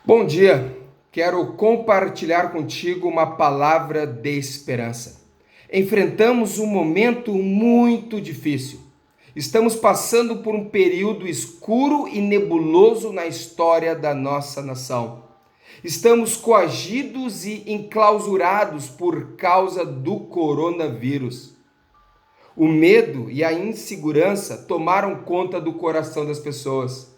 Bom dia, quero compartilhar contigo uma palavra de esperança. Enfrentamos um momento muito difícil. Estamos passando por um período escuro e nebuloso na história da nossa nação. Estamos coagidos e enclausurados por causa do coronavírus. O medo e a insegurança tomaram conta do coração das pessoas.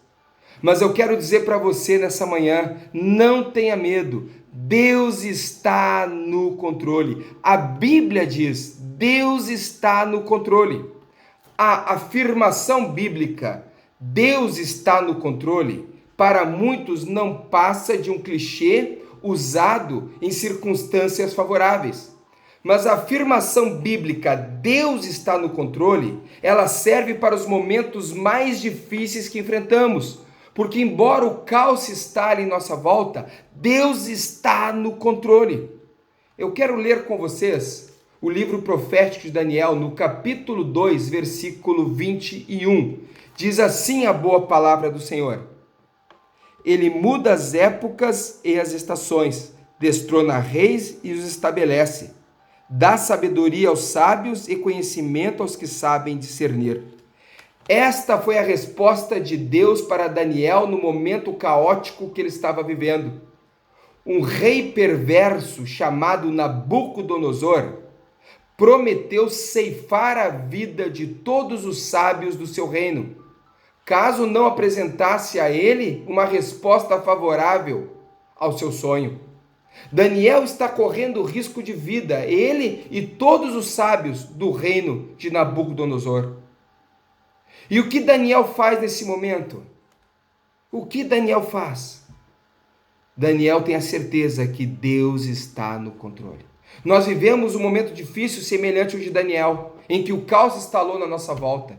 Mas eu quero dizer para você nessa manhã, não tenha medo, Deus está no controle. A Bíblia diz, Deus está no controle. A afirmação bíblica, Deus está no controle, para muitos não passa de um clichê usado em circunstâncias favoráveis. Mas a afirmação bíblica, Deus está no controle, ela serve para os momentos mais difíceis que enfrentamos. Porque embora o caos se instale em nossa volta, Deus está no controle. Eu quero ler com vocês o livro profético de Daniel, no capítulo 2, versículo 21. Diz assim a boa palavra do Senhor: Ele muda as épocas e as estações, destrona reis e os estabelece. Dá sabedoria aos sábios e conhecimento aos que sabem discernir. Esta foi a resposta de Deus para Daniel no momento caótico que ele estava vivendo. Um rei perverso chamado Nabucodonosor prometeu ceifar a vida de todos os sábios do seu reino, caso não apresentasse a ele uma resposta favorável ao seu sonho. Daniel está correndo risco de vida, ele e todos os sábios do reino de Nabucodonosor. E o que Daniel faz nesse momento? O que Daniel faz? Daniel tem a certeza que Deus está no controle. Nós vivemos um momento difícil semelhante ao de Daniel, em que o caos instalou na nossa volta.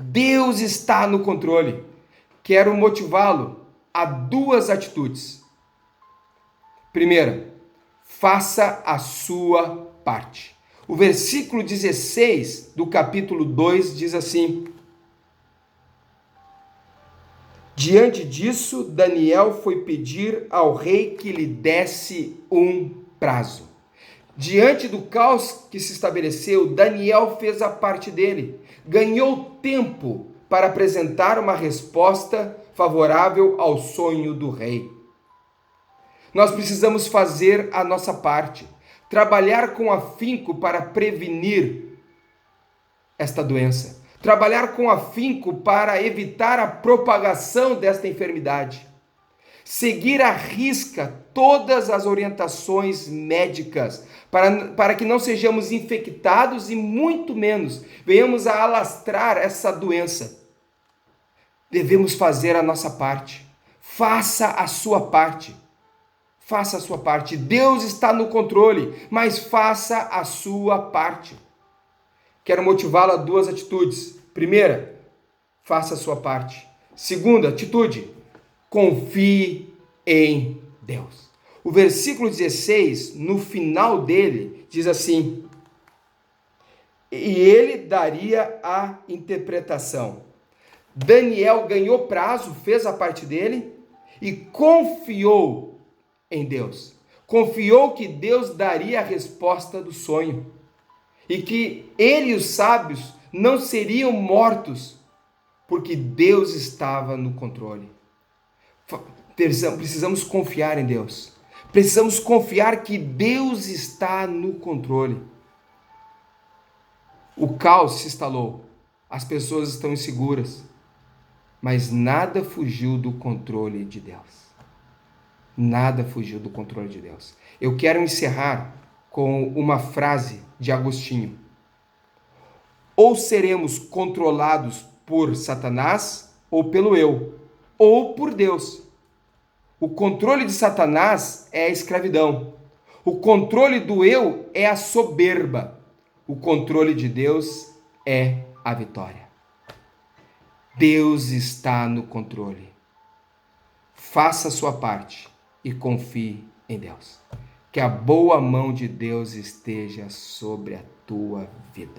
Deus está no controle. Quero motivá-lo a duas atitudes. Primeira, faça a sua parte. O versículo 16 do capítulo 2 diz assim: Diante disso, Daniel foi pedir ao rei que lhe desse um prazo. Diante do caos que se estabeleceu, Daniel fez a parte dele. Ganhou tempo para apresentar uma resposta favorável ao sonho do rei. Nós precisamos fazer a nossa parte. Trabalhar com afinco para prevenir esta doença. Trabalhar com afinco para evitar a propagação desta enfermidade. Seguir à risca todas as orientações médicas para que não sejamos infectados e muito menos venhamos a alastrar essa doença. Devemos fazer a nossa parte. Faça a sua parte. Faça a sua parte. Deus está no controle, mas faça a sua parte. Quero motivá-lo a duas atitudes. Primeira, faça a sua parte. Segunda atitude, confie em Deus. O versículo 16, no final dele, diz assim: E ele daria a interpretação. Daniel ganhou prazo, fez a parte dele e confiou em Deus. Confiou que Deus daria a resposta do sonho. E que ele e os sábios não seriam mortos, porque Deus estava no controle. Precisamos confiar em Deus. Precisamos confiar que Deus está no controle. O caos se instalou. As pessoas estão inseguras. Mas nada fugiu do controle de Deus. Nada fugiu do controle de Deus. Eu quero encerrar com uma frase de Agostinho: ou seremos controlados por Satanás, ou pelo eu, ou por Deus. O controle de Satanás é a escravidão. O controle do eu é a soberba. O controle de Deus é a vitória. Deus está no controle. Faça a sua parte e confie em Deus. Que a boa mão de Deus esteja sobre a tua vida.